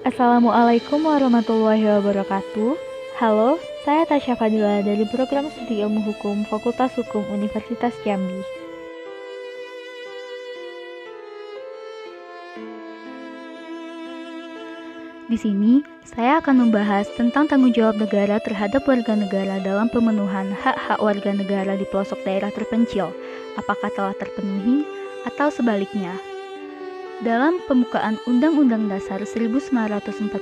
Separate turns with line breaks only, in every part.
Assalamualaikum warahmatullahi wabarakatuh. Halo, saya Tasya Fadila dari Program Studi Ilmu Hukum Fakultas Hukum Universitas Jambi. Di sini, saya akan membahas tentang tanggung jawab negara terhadap warga negara dalam pemenuhan hak-hak warga negara di pelosok daerah terpencil, apakah telah terpenuhi atau sebaliknya. Dalam pembukaan Undang-Undang Dasar 1945,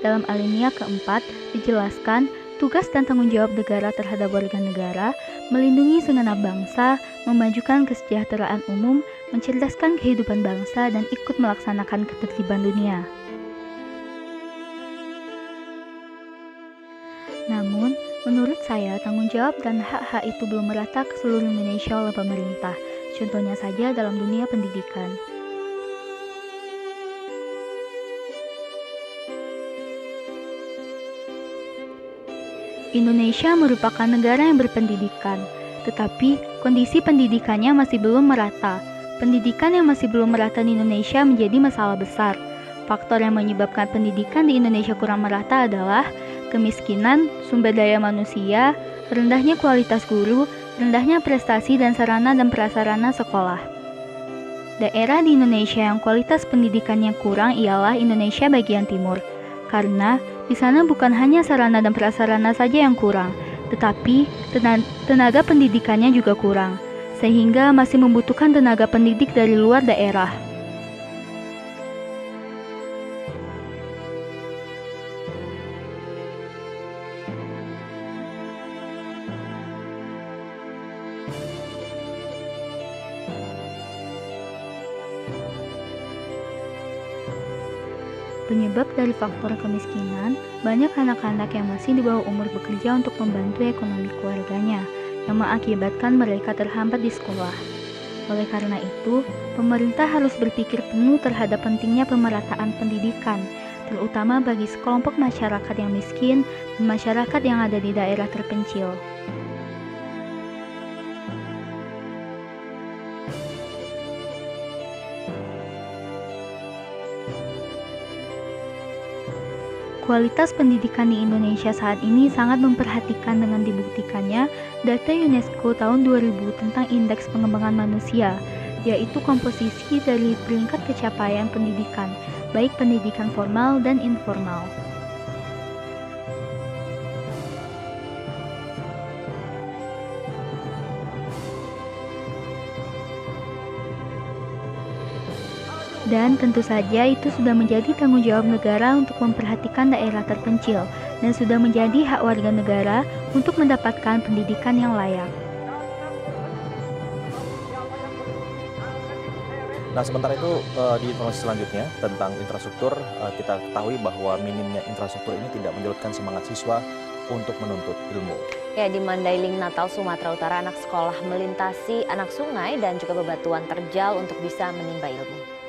dalam alinea keempat, dijelaskan tugas dan tanggung jawab negara terhadap warga negara, melindungi segenap bangsa, memajukan kesejahteraan umum, mencerdaskan kehidupan bangsa, dan ikut melaksanakan ketertiban dunia. Namun, menurut saya, tanggung jawab dan hak-hak itu belum merata ke seluruh Indonesia oleh pemerintah, contohnya saja dalam dunia pendidikan. Indonesia merupakan negara yang berpendidikan, tetapi kondisi pendidikannya masih belum merata. Pendidikan yang masih belum merata di Indonesia menjadi masalah besar. Faktor yang menyebabkan pendidikan di Indonesia kurang merata adalah kemiskinan, sumber daya manusia, rendahnya kualitas guru, rendahnya prestasi dan sarana dan prasarana sekolah. Daerah di Indonesia yang kualitas pendidikannya kurang ialah Indonesia bagian timur, karena di sana bukan hanya sarana dan prasarana saja yang kurang, tetapi tenaga pendidikannya juga kurang, sehingga masih membutuhkan tenaga pendidik dari luar daerah. Penyebab dari faktor kemiskinan, banyak anak-anak yang masih di bawah umur bekerja untuk membantu ekonomi keluarganya, yang mengakibatkan mereka terhambat di sekolah. Oleh karena itu, pemerintah harus berpikir penuh terhadap pentingnya pemerataan pendidikan, terutama bagi sekelompok masyarakat yang miskin dan masyarakat yang ada di daerah terpencil. Kualitas pendidikan di Indonesia saat ini sangat memperhatikan dengan dibuktikannya data UNESCO tahun 2000 tentang Indeks Pengembangan Manusia, yaitu komposisi dari peringkat pencapaian pendidikan, baik pendidikan formal dan informal. Dan tentu saja itu sudah menjadi tanggung jawab negara untuk memperhatikan daerah terpencil dan sudah menjadi hak warga negara untuk mendapatkan pendidikan yang layak.
Nah, sementara itu di informasi selanjutnya tentang infrastruktur, kita ketahui bahwa minimnya infrastruktur ini tidak menyurutkan semangat siswa untuk menuntut ilmu.
Ya, di Mandailing, Natal, Sumatera Utara, anak sekolah melintasi anak sungai dan juga bebatuan terjal untuk bisa menimba ilmu.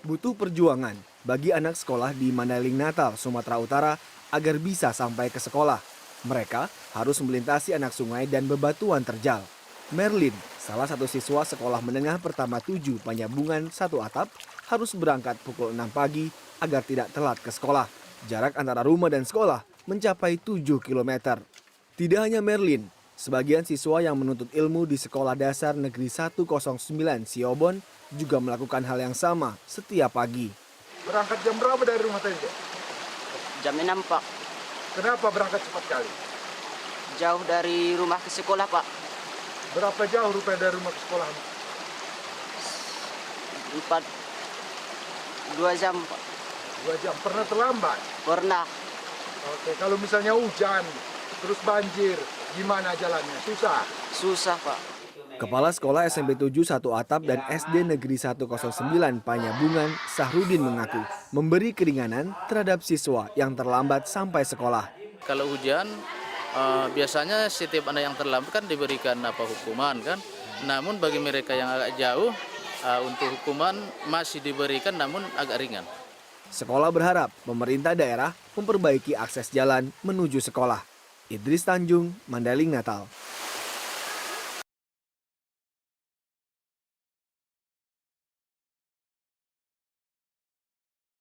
Butuh perjuangan bagi anak sekolah di Mandailing, Natal, Sumatera Utara agar bisa sampai ke sekolah. Mereka harus melintasi anak sungai dan bebatuan terjal. Merlin, salah satu siswa sekolah menengah pertama 7 Panyabungan 1 Atap, harus berangkat pukul 6 pagi agar tidak telat ke sekolah. Jarak antara rumah dan sekolah mencapai 7 km. Tidak hanya Merlin, sebagian siswa yang menuntut ilmu di Sekolah Dasar Negeri 109 Siobon juga melakukan hal yang sama setiap pagi.
Berangkat jam berapa dari rumah tadi?
Jam 6, Pak.
Kenapa berangkat cepat kali?
Jauh dari rumah ke sekolah, Pak.
Berapa jauh rupanya dari rumah ke sekolah?
2 jam, Pak.
2 jam. Pernah terlambat?
Pernah.
Oke, kalau misalnya hujan, terus banjir, gimana jalannya? Susah?
Susah, Pak.
Kepala Sekolah SMP 7 1 Atap dan SD Negeri 109 Panyabungan, Sahrudin mengaku memberi keringanan terhadap siswa yang terlambat sampai sekolah.
Kalau hujan, biasanya setiap anak yang terlambat kan diberikan hukuman kan. Namun bagi mereka yang agak jauh, untuk hukuman masih diberikan namun agak ringan.
Sekolah berharap pemerintah daerah memperbaiki akses jalan menuju sekolah. Idris Tanjung, Mandailing, Natal.